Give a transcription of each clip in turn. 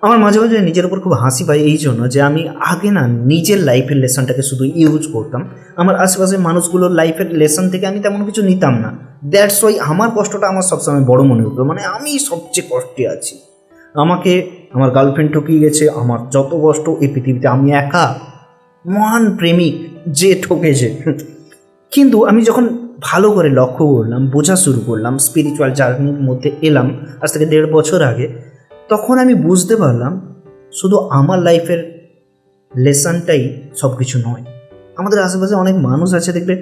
আমার মাঝে মাঝে নিজের উপর খুব হাসি পায় এই জন্য যে আমি আগে না নিজের লাইফের লেসনটাকে শুধু ইউজ করতাম, আমার আশেপাশের মানুষগুলোর লাইফের লেসন থেকে আমি তেমন কিছু নিতাম না। দ্যাটস ওয়াই আমার কষ্টটা আমার সবসময় বড় মনে হতো, মানে আমি সবচেয়ে কষ্টে আছি। আমাকে আমার গার্লফ্রেন্ড ঠকিয়ে গেছে, আমার যত কষ্ট এই পৃথিবীতে আমি একা মহান প্রেমিক যে ঠকেছে। কিন্তু আমি যখন ভালো করে লক্ষ্য করলাম, বোঝা শুরু করলাম, স্পিরিচুয়াল জার্নির মধ্যে এলাম আজ থেকে 1.5 বছর আগে, তখন আমি বুঝতে পারলাম শুধু আমার লাইফের লেসনটাই সব কিছু নয়। আমাদের আশেপাশে অনেক মানুষ আছে, দেখবে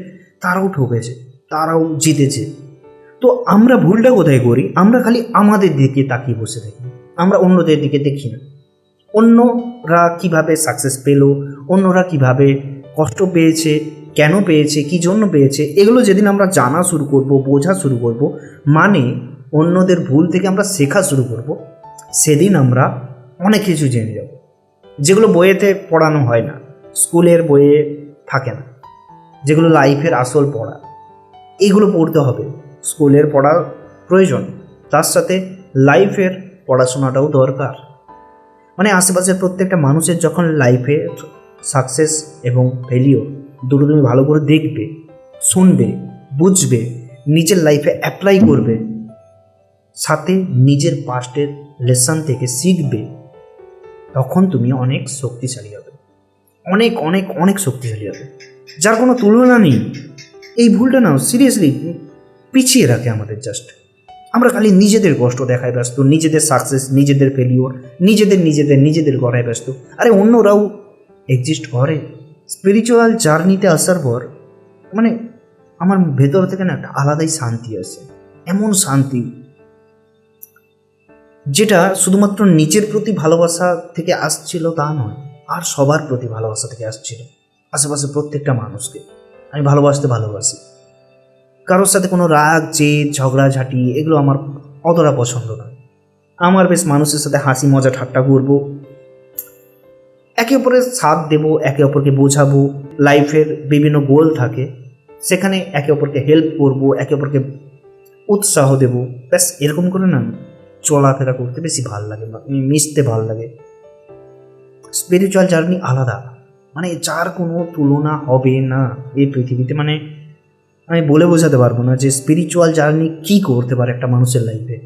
তারাও ঠকেছে, তারাও জিতেছে। তো আমরা ভুলটা কোথায় করি? আমরা খালি আমাদের দিকে তাকিয়ে বসে থাকি, আমরা অন্যদের দিকে দেখি না। অন্যরা কিভাবে সাকসেস পেলো, অন্যরা কিভাবে কষ্ট পেয়েছে, কেন পেয়েছে, কী জন্য পেয়েছে, এগুলো যেদিন আমরা জানা শুরু করব, বোঝা শুরু করব, মানে অন্যদের ভুল থেকে আমরা শেখা শুরু করব, সেদিন আমরা অনেক কিছু জেনে যাব, যেগুলো বইয়েতে পড়ানো হয় না, স্কুলের বইয়ে থাকে না, যেগুলো লাইফের আসল পড়া। এইগুলো পড়তে হবে। স্কুলের পড়া প্রয়োজন, তার সাথে লাইফের পড়াশোনাটাও দরকার। মানে আশেপাশের প্রত্যেকটা মানুষের যখন লাইফে সাকসেস এবং ফেলিওর দুটো তুমি ভালো করে দেখবে, শুনবে, বুঝবে, নিজের লাইফে অ্যাপ্লাই করবে, সাথে নিজের পাস্টের লেসন থেকে শিখবে, তখন তুমি অনেক শক্তিশালী হবে, অনেক অনেক অনেক শক্তিশালী হবে, যার কোনো তুলনা নেই। এই ভুলটা নাও সিরিয়াসলি পিছিয়ে রাখে আমাদের। জাস্ট আমরা খালি নিজেদের কষ্ট দেখায় ব্যস্ত, নিজেদের সাকসেস, নিজেদের ফেলিওর, নিজেদের নিজেদের নিজেদের করায় ব্যস্ত। আরে অন্যরাও এক্সিস্ট করে। স্পিরিচুয়াল জার্নিতে আসার পর মানে আমার ভেতর থেকে না একটা আলাদাই শান্তি আসে, এমন শান্তি যেটা শুধুমাত্র নিজের প্রতি ভালোবাসা থেকে আসছিল তা নয়, আর সবার প্রতি ভালোবাসা থেকে আসছিল। আশেপাশে প্রত্যেকটা মানুষকে আমি ভালোবাসি। কারোর সাথে কোনো রাগ, জেদ, ঝগড়াঝাটি এগুলো আমার অতটা পছন্দ নয়। আমার বেশ মানুষের সাথে হাসি মজা ঠাট্টা করব, একে অপরের সাথ দেব, একে অপরকে বোঝাবো। লাইফের বিভিন্ন গোল থাকে, সেখানে একে অপরকে হেল্প করব, একে অপরকে উৎসাহ দেব। ব্যাস এরকম করে না চলাফেরা করতে বেশি ভাল লাগে, মিশতে ভাল লাগে। স্পিরিচুয়াল জার্নি আলাদা, মানে যার কোনো তুলনা হবে না এই পৃথিবীতে। মানে আমি বলে বোঝাতে পারবো না যে স্পিরিচুয়াল জার্নি কী করতে পারে একটা মানুষের লাইফে।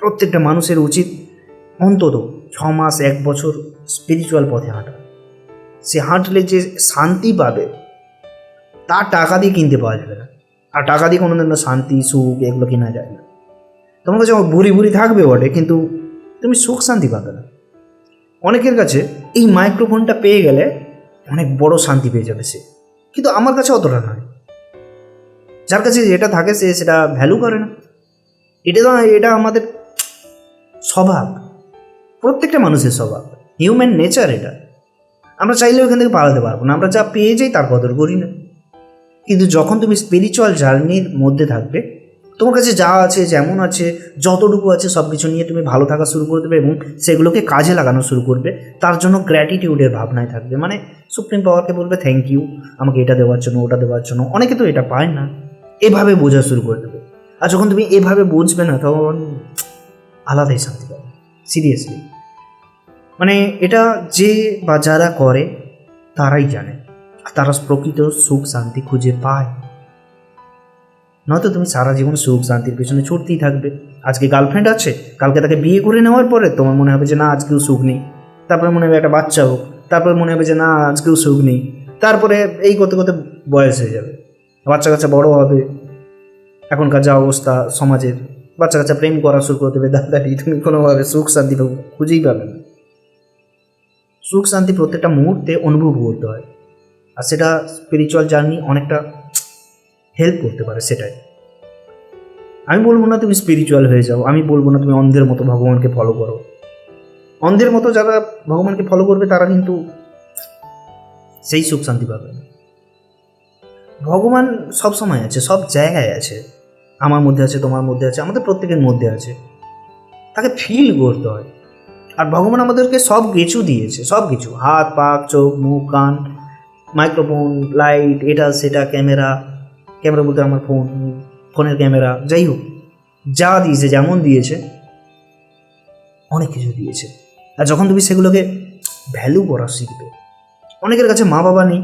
প্রত্যেকটা মানুষের উচিত অন্তত 6 মাস 1 বছর স্পিরিচুয়াল পথে হাঁটা। সে হাঁটলে যে শান্তি পাবে তা টাকা দিয়ে কিনতে পাওয়া যাবে না। আর টাকা দিয়ে কোনো দিন শান্তি, সুখ এগুলো কেনা যায় না। তোমার কাছে ভুরি থাকবে বটে, কিন্তু তুমি সুখ শান্তি পাবে না। অনেকের কাছে এই মাইক্রোফোনটা পেয়ে গেলে অনেক বড় শান্তি পেয়ে যাবে সে, কিন্তু আমার কাছে অতটা নয়। যার কাছে যেটা থাকে সে সেটা ভ্যালু করে না। এটা আমাদের স্বভাব, প্রত্যেকটা মানুষের স্বভাব, হিউম্যান নেচার এটা। আমরা চাইলেও এখান থেকে পালাতে পারবো না, আমরা যা পেয়ে যাই তার কদর করি না। কিন্তু যখন তুমি স্পিরিচুয়াল জার্নির মধ্যে থাকবে, তোমার কাছে যা আছে, যেমন আছে, যতটুকু আছে সব কিছু নিয়ে তুমি ভালো থাকা শুরু করে দেবে এবং সেগুলোকে কাজে লাগানো শুরু করবে। তার জন্য গ্র্যাটিটিউডের ভাবনায় থাকবে, মানে সুপ্রিম পাওয়ারকে বলবে থ্যাংক ইউ আমাকে এটা দেওয়ার জন্য, ওটা দেওয়ার জন্য। অনেকে তো এটা পায় না, এভাবে বোঝা শুরু করে দেবে। আর যখন তুমি এভাবে বুঝবে না, তখন আলাদাই শান্তি পাবে সিরিয়াসলি। মানে এটা যে বা যারা করে তারাই জানে, আর তারা প্রকৃত সুখ শান্তি খুঁজে পায়। নয়তো তুমি সারা জীবন সুখ শান্তির পেছনে ছুটতেই থাকবে। আজকে গার্লফ্রেন্ড আছে, কালকে তাকে বিয়ে করে নেওয়ার পরে তোমার মনে হবে যে না আজকেও সুখ নেই। তারপরে মনে হবে একটা বাচ্চা হোক, তারপরে মনে হবে যে না আজকেও সুখ নেই। তারপরে এই করতে করতে বয়স হয়ে যাবে, বাচ্চা কাচ্চা বড় হবে। এখনকার যা অবস্থা সমাজের, বাচ্চা কাচ্চা প্রেম করা শুরু করে দেবে, দাদাটি তুমি কোনোভাবে সুখ শান্তি খুঁজেই পাবে না। সুখ শান্তি প্রত্যেকটা মুহূর্তে অনুভব করতে হয়, আর সেটা স্পিরিচুয়াল জার্নি অনেকটা হেল্প করতে পারে। সেটাই আমি বলবো না তুমি স্পিরিচুয়াল হয়ে যাও, আমি বলবো না তুমি অন্ধের মতো ভগবানকে ফলো করো। অন্ধের মতো যারা ভগবানকে ফলো করবে তারা কিন্তু সেই সুখ শান্তি পাবে না। ভগবান সব সময় আছে, সব জায়গায় আছে, আমার মধ্যে আছে, তোমার মধ্যে আছে, আমাদের প্রত্যেকের মধ্যে আছে। তাকে ফিল করতে হয়। আর ভগবান আমাদেরকে সব কিছু দিয়েছে, সব কিছু, হাত পা চোখ মুখ কান, মাইক্রোফোন, লাইট, এটা সেটা, ক্যামেরা বলতে আমার ফোনের ক্যামেরা, যাই হোক যা দিয়েছে, যেমন দিয়েছে অনেক কিছু দিয়েছে। আর যখন তুমি সেগুলোকে ভ্যালু করা শিখবে, অনেকের কাছে মা বাবা নেই,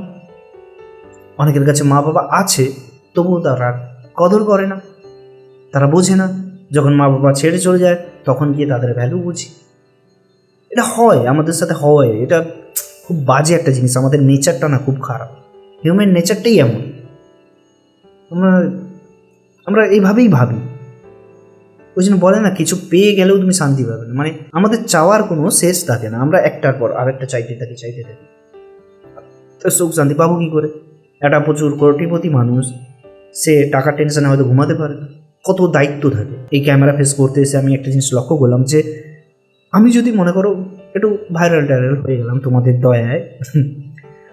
অনেকের কাছে মা বাবা আছে, তবুও তারা কদর করে না, তারা বোঝে না। যখন মা বাবা ছেড়ে চলে যায় তখন গিয়ে তাদের ভ্যালু বুঝি। এটা হয়, আমাদের সাথে হয়, এটা খুব বাজে একটা জিনিস। আমাদের নেচারটা না খুব খারাপ, হিউম্যান নেচারটাই এমন। আমরা আমরা এইভাবেই ভাবি। ওই জন্য বলে না, কিছু পেয়ে গেলেও তুমি শান্তি পাবে না। মানে আমাদের চাওয়ার কোনো শেষ থাকে না, আমরা একটার পর আরেকটা চাইতে থাকি। তো সুখ শান্তি পাবো কী করে? একটা প্রচুর কোটিপতি মানুষ, সে টাকার টেনশনে হয়তো ঘুমাতে পারে না, কত দায়িত্ব থাকে। এই ক্যামেরা ফেস করতে এসে আমি একটা জিনিস লক্ষ্য করলাম যে আমি যদি মনে করো একটু ভাইরাল হয়ে গেলাম তোমাদের দয়ায়,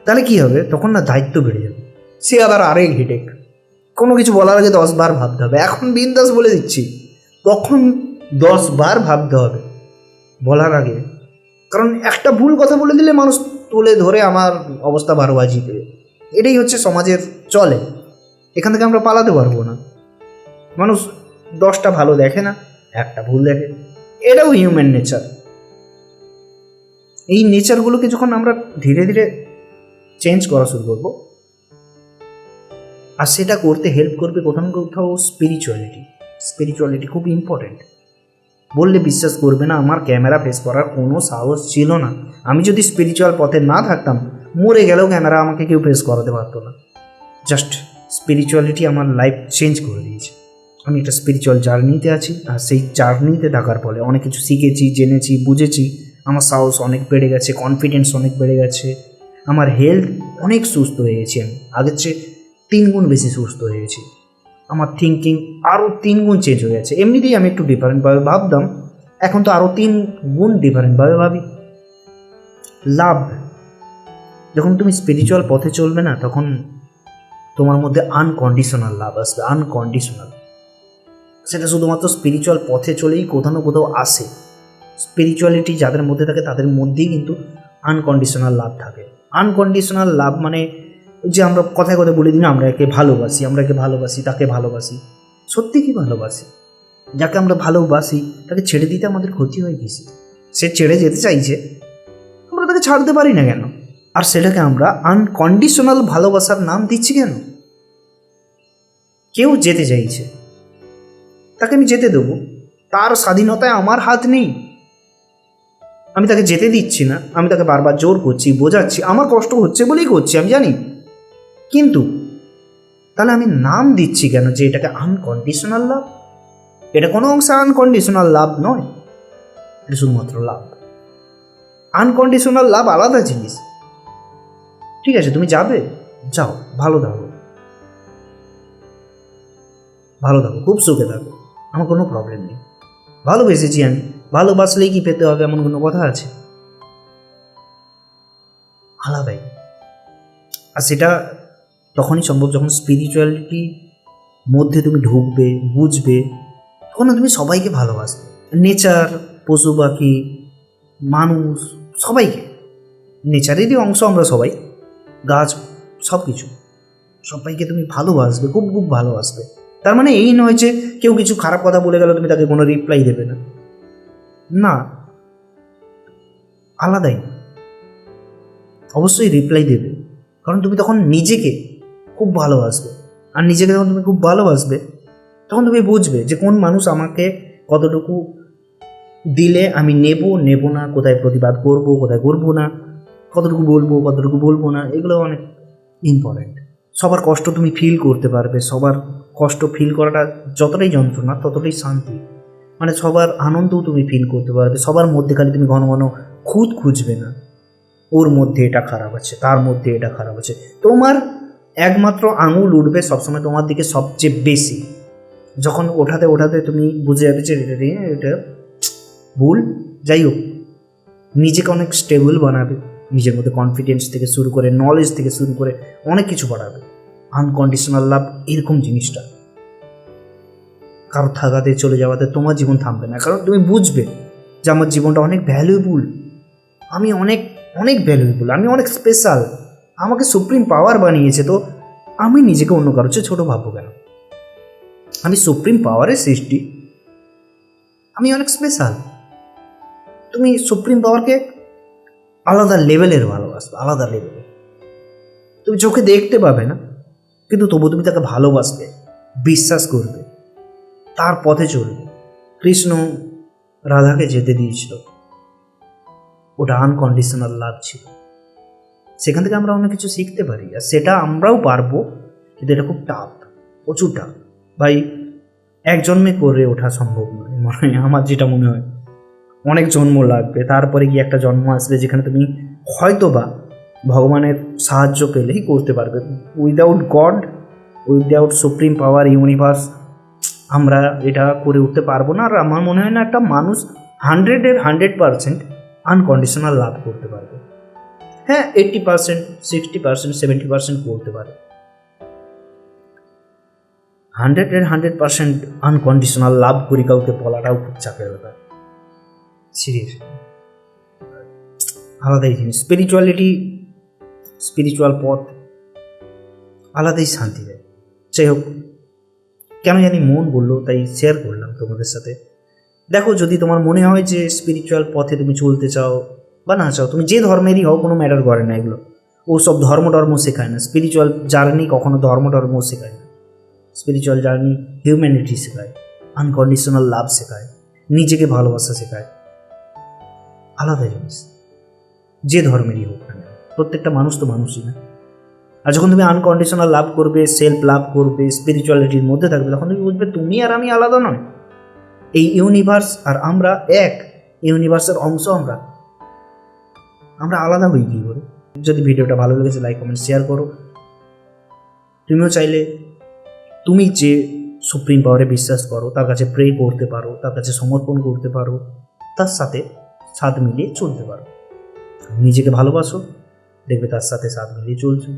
তাহলে কী হবে? তখন না দায়িত্ব বেড়ে যাবে, সে আবার আরেক হেডেক। কোনো কিছু বলার আগে 10 বার ভাবতে হবে। এখন বিন্দাস বলে দিচ্ছি, তখন 10 বার ভাবতে হবে বলার আগে। কারণ একটা ভুল কথা বলে দিলে মানুষ তুলে ধরে আমার অবস্থা 12 বাজিয়ে দেবে। এটাই হচ্ছে সমাজের চলে, এখান থেকে আমরা পালাতে পারবো না। মানুষ 10টা ভালো দেখে না, একটা ভুল দেখে। এটাও হিউম্যান নেচার। এই নেচারগুলোকে যখন আমরা ধীরে ধীরে চেঞ্জ করা শুরু করবো, আর সেটা করতে হেল্প করবে কোথাও কোথাও স্পিরিচুয়ালিটি খুব ইম্পর্টেন্ট। বললে বিশ্বাস করবে না, আমার ক্যামেরা ফেস করার কোনো সাহস ছিল না। আমি যদি স্পিরিচুয়াল পথে না থাকতাম, মরে গেলেও ক্যামেরা আমাকে কেউ ফেস করাতে পারতো না। জাস্ট স্পিরিচুয়ালিটি আমার লাইফ চেঞ্জ করে দিয়েছে। আমি একটা স্পিরিচুয়াল জার্নিতে আছি, আর সেই জার্নিতে থাকার ফলে অনেক কিছু শিখেছি, জেনেছি, বুঝেছি। আমার সাহস অনেক বেড়ে গেছে, কনফিডেন্স অনেক বেড়ে গেছে, আমার হেলথ অনেক সুস্থ হয়ে গেছি। আমি আগের চেয়ে 3 গুণ বেশি সুস্থ হয়ে গেছি। আমার থিঙ্কিং আরও 3 গুণ চেঞ্জ হয়ে গেছে। এমনিতেই আমি একটু ডিফারেন্টভাবে ভাবতাম, এখন তো আরও 3 গুণ ডিফারেন্টভাবে ভাবি। লাভ, যখন তুমি স্পিরিচুয়াল পথে চলবে না, তখন তোমার মধ্যে আনকন্ডিশনাল লাভ আসবে। আনকন্ডিশনাল, সেটা শুধুমাত্র স্পিরিচুয়াল পথে চলেই কোথাও না কোথাও আসে। স্পিরিচুয়ালিটি যাদের মধ্যে থাকে তাদের মধ্যেই কিন্তু আনকন্ডিশনাল লাভ থাকে। আনকন্ডিশনাল লাভ মানে যে আমরা কথায় কথায় বলে দিই না, আমরা একে ভালোবাসি, তাকে ভালোবাসি। সত্যি কি ভালোবাসি? যাকে আমরা ভালোবাসি তাকে ছেড়ে দিতে আমাদের ক্ষতি হয় কি? সে ছেড়ে যেতে চাইছে, আমরা তাকে ছাড়তে পারি না কেন? আর সেটাকে আমরা আনকন্ডিশনাল ভালোবাসার নাম দিচ্ছি কেন? কেউ যেতে চাইছে, তাকে আমি যেতে দেবো, তার স্বাধীনতায় আমার হাত নেই। আমি তাকে যেতে দিচ্ছি না, আমি তাকে বারবার জোর করছি, বোঝাচ্ছি, আমার কষ্ট হচ্ছে বলেই করছি, আমি জানি। কিন্তু তাহলে আমি নাম দিচ্ছি কেন যে এটাকে আনকন্ডিশনাল লাভ? এটা কোনো অংশে আনকন্ডিশনাল লাভ নয়, এটা শুধুমাত্র লাভ। আনকন্ডিশনাল লাভ আলাদা জিনিস। ঠিক আছে, তুমি যাবে, যাও, ভালো থাকো, খুব সুখে থাকো, আমার কোনো প্রবলেম নেই। ভালোবেসেছি আমি, ভালোবাসলেই কি পেতে হবে এমন কোনো কথা আছে? আলাদাই। আর সেটা তখনই সম্ভব যখন স্পিরিচুয়ালিটি মধ্যে তুমি ঢুকবে, বুঝবে, তখন তুমি সবাইকে ভালোবাসবে। নেচার, পশু পাখি, মানুষ, সবাইকে। নেচারেরই অংশ আমরা সবাই, গাছ, সব কিছু, সবাইকে তুমি ভালোবাসবে, খুব খুব ভালোবাসবে। তার মানে এই নয় যে কেউ কিছু খারাপ কথা বলে গেল তুমি তাকে কোনো রিপ্লাই দেবে না, না, আলাদাই। অবশ্যই রিপ্লাই দেবে, কারণ তুমি তখন নিজেকে খুব ভালোবাসবে। আর নিজেকে যখন তুমি খুব ভালোবাসবে, তখন তুমি বুঝবে যে কোন মানুষ আমাকে কতটুকু দিলে আমি নেব না, কোথায় প্রতিবাদ করব, কোথায় করবো না, কতটুকু বলবো না, এগুলো অনেক ইম্পর্ট্যান্ট। সবার কষ্ট তুমি ফিল করতে পারবে, সবার কষ্ট ফিল করাটা যতটাই যন্ত্রণা ততটাই শান্তি। মানে সবার আনন্দও তুমি ফিল করতে পারবে। সবার মধ্যে খালি তুমি ঘন ঘন খুঁজবে না, ওর মধ্যে এটা খারাপ আছে, তার মধ্যে এটা খারাপ আছে। তোমার একমাত্র আঙুল উঠবে সবসময় তোমার দিকে সবচেয়ে বেশি। যখন ওঠাতে তুমি বুঝে যাবে যে এটা ভুল। যাই হোক, নিজেকে অনেক স্টেবল বানাবে, নিজের মধ্যে কনফিডেন্স থেকে শুরু করে, নলেজ থেকে শুরু করে অনেক কিছু বাড়াবে। আনকন্ডিশনাল লাভ এরকম জিনিসটা, কারো থাকাতে চলে যাওয়াতে তোমার জীবন থামবে না, কারণ তুমি বুঝবে যে আমার জীবনটা অনেক ভ্যালুয়েবল, আমি অনেক অনেক ভ্যালুয়েবল, আমি অনেক স্পেশাল, আমাকে সুপ্রিম পাওয়ার বানিয়েছে। তো আমি নিজেকে অন্য কারোর চেয়ে ছোটো ভাববো কেন? আমি সুপ্রিম পাওয়ারের সৃষ্টি, আমি অনেক স্পেশাল। তুমি সুপ্রিম পাওয়ারকে আলাদা লেভেলের ভালোবাসবে, আলাদা লেভেলের। তুমি চোখে দেখতে পাবে না, কিন্তু তবু তুমি তাকে ভালোবাসবে, বিশ্বাস করবে, তার পথে চলবে। কৃষ্ণ রাধাকে যেতে দিয়েছিল, ওটা আনকন্ডিশনাল লাভ ছিল। সেখান থেকে আমরা অনেক কিছু শিখতে পারি, আর সেটা আমরাও পারবো, কিন্তু এটা খুব টাফ, প্রচুর টাফ ভাই। এক জন্মে করে ওঠা সম্ভব নয়, মানে আমার যেটা মনে হয় অনেক জন্ম লাগবে, তারপরে গিয়ে একটা জন্ম আসবে যেখানে তুমি হয়তো বা ভগবানের সাহায্য পেলেই করতে পারবে। উইদাউট গড, উইদাউট সুপ্রিম পাওয়ার, ইউনিভার্স, আমরা এটা করে উঠতে পারবো না। আর আমার মনে হয় না একটা মানুষ 100% আনকন্ডিশনাল লাভ করতে পারবে। হ্যাঁ, 80%, 60%, 70% করতে পারে। 100% আনকন্ডিশনাল লাভ করি কাউকে বলাটাও খুব চাপের ব্যাপার, সিরিয়াস, আলাদাই জিনিস। স্পিরিচুয়াল পথ আলাদাই শান্তি দেয়। যাই হোক, কেন জানি মন বললো, তাই শেয়ার করলাম তোমাদের সাথে। দেখো, যদি তোমার মনে হয় যে স্পিরিচুয়াল পথে তুমি চলতে চাও বা না চাও, তুমি যে ধর্মেরই হও, কোনো ম্যাটার করে না এগুলো। ও সব ধর্ম শেখায় না। স্পিরিচুয়াল জার্নি কখনো ধর্ম শেখায় না। স্পিরিচুয়াল জার্নি হিউম্যানিটি শেখায়, আনকন্ডিশনাল লাভ শেখায়, নিজেকে ভালোবাসা শেখায়। আলাদা জিনিস, যে ধর্মেরই হোক না, প্রত্যেকটা মানুষ তো মানুষই না। আর যখন তুমি আনকন্ডিশনাল লাভ করবে, সেলফ লাভ করবে, স্পিরিচুয়ালিটির মধ্যে থাকবে, তখন তুমি বুঝবে তুমি আর আমি আলাদা নয়। এই ইউনিভার্স আর আমরা এক, ইউনিভার্সের অংশ আমরা আলাদা হই কী করে? যদি ভিডিওটা ভালো লেগেছে, লাইক, কমেন্ট, শেয়ার করো। তুমিও চাইলে তুমি যে সুপ্রিম পাওয়ারে বিশ্বাস করো তার কাছে প্রে করতে পারো, তার কাছে সমর্পণ করতে পারো, তার সাথে সাথ মিলিয়ে চলতে পারো। নিজেকে ভালোবাসো, দেখবে তার সাথে সাথ মিলিয়ে চলছো।